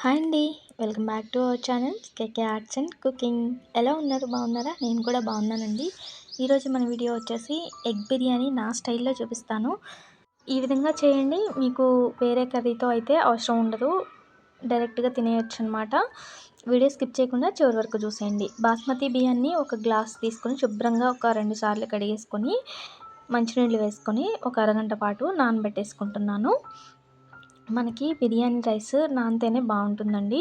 Hi అండి. Welcome back to our channel KK arts and cooking. ఎలా ఉన్నారు? బాగున్నారా? నేను కూడా బాగున్నానండి. ఈరోజు మన వీడియో వచ్చేసి ఎగ్ బిర్యానీ నా స్టైల్లో చూపిస్తాను. ఈ విధంగా చేయండి, మీకు వేరే కర్రీతో అయితే అవసరం ఉండదు, డైరెక్ట్గా తినేయచ్చు అనమాట. వీడియో స్కిప్ చేయకుండా చివరి వరకు చూసేయండి. బాస్మతి బియ్యాన్ని ఒక గ్లాస్ తీసుకొని శుభ్రంగా ఒక 2 సార్లు కడిగేసుకొని మంచినీళ్ళు వేసుకొని ఒక అరగంట పాటు నానబెట్టేసుకుంటున్నాను. మనకి బిర్యానీ రైస్ నానితేనే బాగుంటుందండి.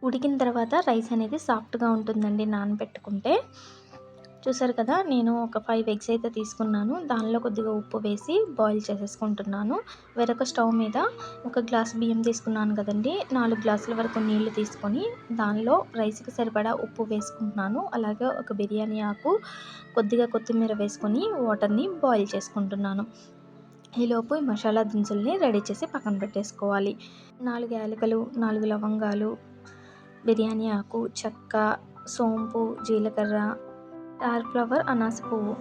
ఉడికిన తర్వాత రైస్ అనేది సాఫ్ట్గా ఉంటుందండి నానబెట్టుకుంటే. చూసారు కదా, నేను ఒక 5 ఎగ్స్ అయితే తీసుకున్నాను. దానిలో కొద్దిగా ఉప్పు వేసి బాయిల్ చేసేసుకుంటున్నాను. వేరొక స్టవ్ మీద ఒక గ్లాస్ బియ్యం తీసుకున్నాను కదండి, 4 గ్లాసుల వరకు నీళ్లు తీసుకొని దానిలో రైస్కి సరిపడా ఉప్పు వేసుకుంటున్నాను. అలాగే ఒక బిర్యానీ ఆకు, కొద్దిగా కొత్తిమీర వేసుకొని వాటర్ని బాయిల్ చేసుకుంటున్నాను. ఈలోపు ఈ మసాలా దినుసుల్ని రెడీ చేసి పక్కన పెట్టేసుకోవాలి. 4 యాలకులు, 4 లవంగాలు, బిర్యానీ ఆకు, చెక్క, సోంపు, జీలకర్ర, స్టార్ ఫ్లవర్, అనాస పువ్వు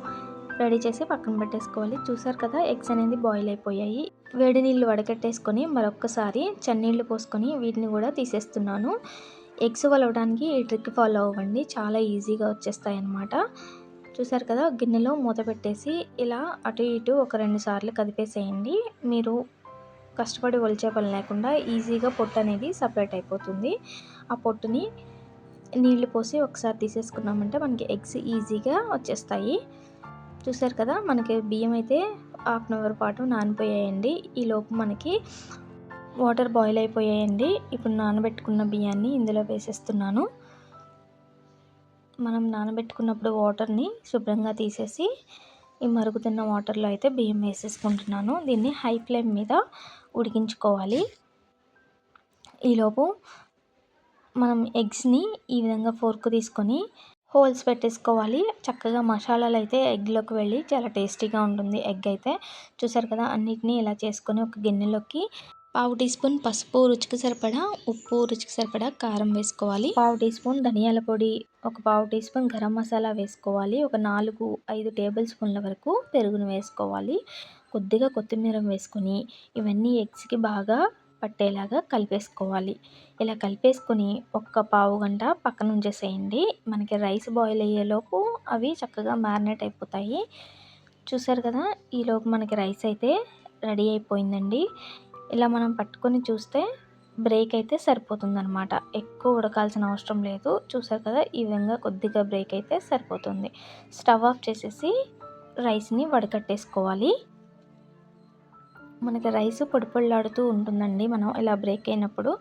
రెడీ చేసి పక్కన పెట్టేసుకోవాలి. చూసారు కదా, ఎగ్స్ అనేది బాయిల్ అయిపోయాయి. వేడి నీళ్ళు వడకట్టేసుకొని మరొక్కసారి చన్నీళ్ళు పోసుకొని వీటిని కూడా తీసేస్తున్నాను. ఎగ్స్ వలవడానికి ఈ ట్రిక్ ఫాలో అవ్వండి, చాలా ఈజీగా వచ్చేస్తాయి అన్నమాట. చూసారు కదా, గిన్నెలో మూత పెట్టేసి ఇలా అటు ఇటు ఒక 2 సార్లు కదిపేసేయండి. మీరు కష్టపడి ఒలిచే పని లేకుండా ఈజీగా పొట్టు అనేది సపరేట్ అయిపోతుంది. ఆ పొట్టుని నీళ్లు పోసి ఒకసారి తీసేసుకున్నామంటే మనకి ఎగ్స్ ఈజీగా వచ్చేస్తాయి. చూసారు కదా, మనకి బియ్యం అయితే 1/2 అవర్ పాటు నానిపోయాయండి. ఈలోపు మనకి వాటర్ బాయిల్ అయిపోయాయండి. ఇప్పుడు నానబెట్టుకున్న బియ్యాన్ని ఇందులో వేసేస్తున్నాను. మనం నానబెట్టుకున్నప్పుడు వాటర్ని శుభ్రంగా తీసేసి ఈ మరుగుతున్న వాటర్లో అయితే బియ్యం వేసేసుకుంటున్నాను. దీన్ని హై ఫ్లేమ్ మీద ఉడికించుకోవాలి. ఈలోపు మనం ఎగ్స్ని ఈ విధంగా ఫోర్క్ తీసుకొని హోల్స్ పెట్టేసుకోవాలి. చక్కగా మసాలాలు అయితే ఎగ్లోకి వెళ్ళి చాలా టేస్టీగా ఉంటుంది ఎగ్ అయితే. చూసారు కదా, అన్నిటినీ ఇలా చేసుకొని ఒక గిన్నెలోకి 1/2 టీ స్పూన్ పసుపు, రుచికి సరిపడా ఉప్పు, రుచికి సరిపడా కారం వేసుకోవాలి. 1/2 టీ స్పూన్ ధనియాల పొడి, ఒక 1/2 టీ స్పూన్ గరం మసాలా వేసుకోవాలి. ఒక 4-5 టేబుల్ స్పూన్ల వరకు పెరుగును వేసుకోవాలి. కొద్దిగా కొత్తిమీర వేసుకొని ఇవన్నీ ఎగ్స్కి బాగా పట్టేలాగా కలిపేసుకోవాలి. ఇలా కలిపేసుకొని ఒక పావు గంట పక్కన ఉంచేసేయండి. మనకి రైస్ బాయిల్ అయ్యేలోపు అవి చక్కగా మ్యారినేట్ అయిపోతాయి. చూసారు కదా, ఈలోపు మనకి రైస్ అయితే రెడీ అయిపోయిందండి. ఇలా మనం పట్టుకొని చూస్తే బ్రేక్ అయితే సరిపోతుందన్నమాట, ఎక్కువ ఉడకాల్సిన అవసరం లేదు. చూసారు కదా, ఈ విధంగా కొద్దిగా బ్రేక్ అయితే సరిపోతుంది. స్టవ్ ఆఫ్ చేసేసి రైస్ని వడకట్టేసుకోవాలి. మనకి రైస్ పొడి పొడిలాడుతూ ఉంటుందండి. మనం ఇలా బ్రేక్ అయినప్పుడు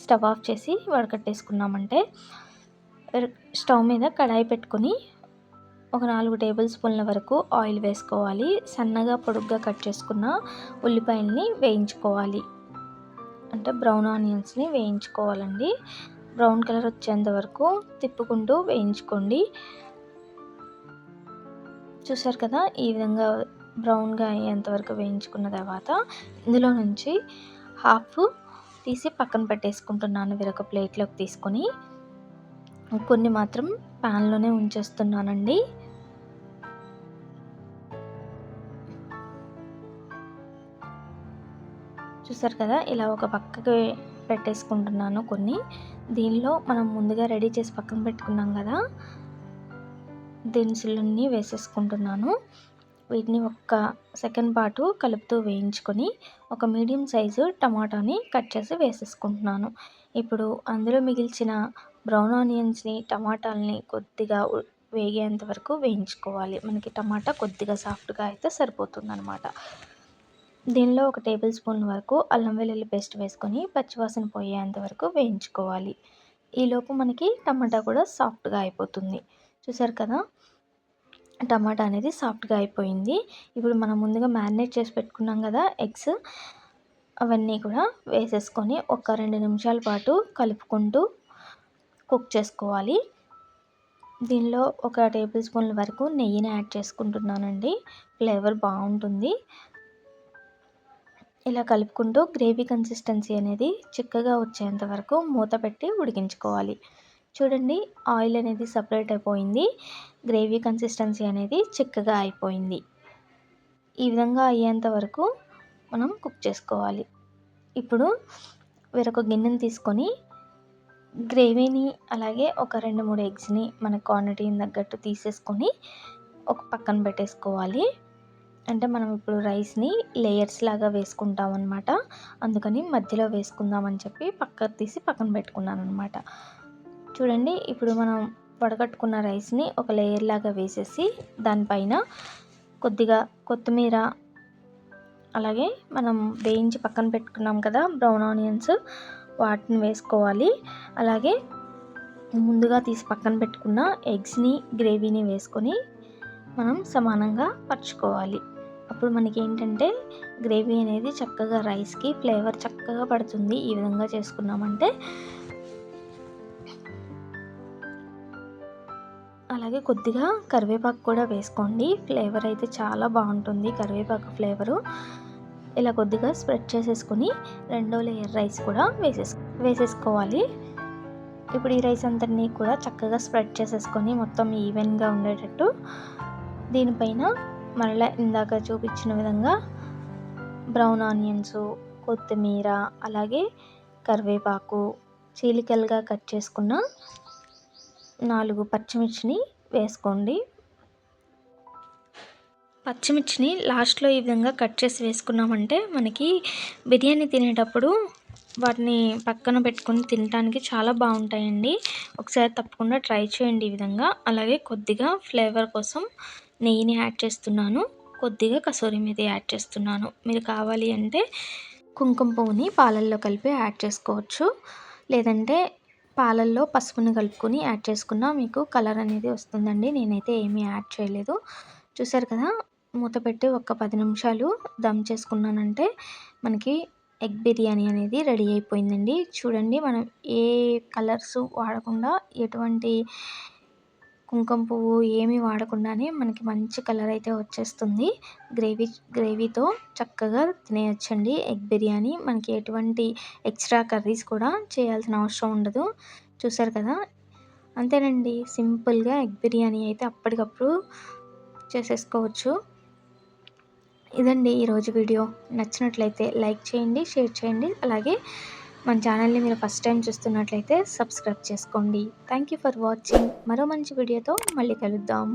స్టవ్ ఆఫ్ చేసి వడకట్టేసుకున్నామంటే, స్టవ్ మీద కడాయి పెట్టుకొని ఒక 4 టేబుల్ స్పూన్ల వరకు ఆయిల్ వేసుకోవాలి. సన్నగా పొడుగ్గా కట్ చేసుకున్న ఉల్లిపాయల్ని వేయించుకోవాలి. అంటే బ్రౌన్ ఆనియన్స్ని వేయించుకోవాలండి. బ్రౌన్ కలర్ వచ్చేంత వరకు తిప్పుకుంటూ వేయించుకోండి. చూసారు కదా, ఈ విధంగా బ్రౌన్గా అయ్యేంత వరకు వేయించుకున్న తర్వాత ఇందులో నుంచి హాఫ్ తీసి పక్కన పెట్టేసుకుంటున్నాను. వేరొక ప్లేట్లోకి తీసుకొని కొన్ని మాత్రం ప్యాన్లోనే ఉంచేస్తున్నానండి. చూసారు కదా, ఇలా ఒక పక్కకి పెట్టేసుకుంటున్నాను కొన్ని. దీనిలో మనం ముందుగా రెడీ చేసి పక్కన పెట్టుకున్నాం కదా, దినుసులన్నీ వేసేసుకుంటున్నాను. వీటిని ఒక్క సెకండ్ పాటు కలుపుతూ వేయించుకొని ఒక మీడియం సైజు టమాటాని కట్ చేసి వేసేసుకుంటున్నాను. ఇప్పుడు అందులో మిగిల్చిన బ్రౌన్ ఆనియన్స్ని, టమాటాలని కొద్దిగా వేగేంత వరకు వేయించుకోవాలి. మనకి టమాటా కొద్దిగా సాఫ్ట్గా అయితే సరిపోతుందన్నమాట. దీనిలో ఒక టేబుల్ స్పూన్ వరకు అల్లం వెల్లుల్లి పేస్ట్ వేసుకొని పచ్చివాసన పోయేంత వరకు వేయించుకోవాలి. ఈలోపు మనకి టమాటా కూడా సాఫ్ట్గా అయిపోతుంది. చూసారు కదా, టమాటా అనేది సాఫ్ట్గా అయిపోయింది. ఇప్పుడు మనం ముందుగా మ్యారినేట్ చేసి పెట్టుకున్నాం కదా ఎగ్స్, అవన్నీ కూడా వేసేసుకొని ఒక 2 నిమిషాల పాటు కలుపుకుంటూ కుక్ చేసుకోవాలి. దీనిలో ఒక టేబుల్ స్పూన్ల వరకు నెయ్యిని యాడ్ చేసుకుంటున్నానండి, ఫ్లేవర్ బాగుంటుంది. ఇలా కలుపుకుంటూ గ్రేవీ కన్సిస్టెన్సీ అనేది చిక్కగా వచ్చేంత వరకు మూత పెట్టి ఉడికించుకోవాలి. చూడండి, ఆయిల్ అనేది సపరేట్ అయిపోయింది, గ్రేవీ కన్సిస్టెన్సీ అనేది చిక్కగా అయిపోయింది. ఈ విధంగా అయ్యేంత వరకు మనం కుక్ చేసుకోవాలి. ఇప్పుడు వేరొక గిన్నెని తీసుకొని గ్రేవీని అలాగే ఒక 2, 3 ఎగ్స్‌ని మన క్వాంటిటీని తగ్గట్టు తీసేసుకొని ఒక పక్కన పెట్టేసుకోవాలి. అంటే మనం ఇప్పుడు రైస్‌ని లేయర్స్ లాగా వేసుకుంటామన్నమాట. అందుకని మధ్యలో వేసుకుందామని చెప్పి పక్కకు తీసి పక్కన పెట్టుకున్నానన్నమాట. చూడండి, ఇప్పుడు మనం వడకట్టుకున్న రైస్‌ని ఒక లేయర్ లాగా వేసేసి దానిపైన కొద్దిగా కొత్తిమీర, అలాగే మనం వేయించి పక్కన పెట్టుకున్నాం కదా బ్రౌన్ ఆనియన్స్, వాటిని వేసుకోవాలి. అలాగే ముందుగా తీసి పక్కన పెట్టుకున్న ఎగ్స్‌ని, గ్రేవీని వేసుకొని మనం సమానంగా పరుచుకోవాలి. అప్పుడు మనకేంటంటే గ్రేవీ అనేది చక్కగా రైస్‌కి ఫ్లేవర్ చక్కగా పడుతుంది. ఈ విధంగా చేసుకున్నామంటే అలాగే కొద్దిగా కరివేపాకు కూడా వేసుకోండి. ఫ్లేవర్ అయితే చాలా బాగుంటుంది కరివేపాకు ఫ్లేవరు. ఇలా కొద్దిగా స్ప్రెడ్ చేసేసుకొని రెండో లేయర్ రైస్ కూడా వేసేసుకోవాలి. ఇప్పుడు ఈ రైస్ అంతటినీ కూడా చక్కగా స్ప్రెడ్ చేసేసుకొని మొత్తం ఈవెన్గా ఉండేటట్టు దీనిపైన మరలా ఇందాక చూపించిన విధంగా బ్రౌన్ ఆనియన్స్, కొత్తిమీర, అలాగే కరివేపాకు, చీలికలుగా కట్ చేసుకున్న 4 పచ్చిమిర్చిని వేసుకోండి. పచ్చిమిర్చిని లాస్ట్లో ఈ విధంగా కట్ చేసి వేసుకున్నామంటే మనకి బిర్యానీ తినేటప్పుడు వాటిని పక్కన పెట్టుకొని తినడానికి చాలా బాగుంటాయండి. ఒకసారి తప్పకుండా ట్రై చేయండి ఈ విధంగా. అలాగే కొద్దిగా ఫ్లేవర్ కోసం నెయ్యిని యాడ్ చేస్తున్నాను. కొద్దిగా కసూరి మేతి యాడ్ చేస్తున్నాను. మీరు కావాలి అంటే కుంకుమ పువ్వుని పాలల్లో కలిపి యాడ్ చేసుకోవచ్చు. లేదంటే పాలల్లో పసుపుని కలుపుకొని యాడ్ చేసుకున్నా మీకు కలర్ అనేది వస్తుందండి. నేనైతే ఏమీ యాడ్ చేయలేదు. చూసారు కదా, మూత పెట్టి ఒక 10 నిమిషాలు దమ్ చేసుకున్నానంటే మనకి ఎగ్ బిర్యానీ అనేది రెడీ అయిపోయిందండి. చూడండి, మనం ఏ కలర్స్ వాడకుండా, ఎటువంటి కుంకుమ పువ్వు ఏమీ వాడకుండానే మనకి మంచి కలర్ అయితే వచ్చేస్తుంది. గ్రేవీతో చక్కగా తినేయొచ్చండి ఎగ్ బిర్యానీ. మనకి ఎటువంటి ఎక్స్ట్రా కర్రీస్ కూడా చేయాల్సిన అవసరం ఉండదు. చూసారు కదా, అంతేనండి, సింపుల్గా ఎగ్ బిర్యానీ అయితే అప్పటికప్పుడు చేసేసుకోవచ్చు. ఇదండి ఈరోజు వీడియో. నచ్చినట్లయితే లైక్ చేయండి, షేర్ చేయండి. అలాగే మన ఛానల్ని మీరు ఫస్ట్ టైం చూస్తున్నట్లయితే సబ్స్క్రైబ్ చేసుకోండి. Thank you for watching. మరో మంచి వీడియోతో మళ్ళీ కలుద్దాం.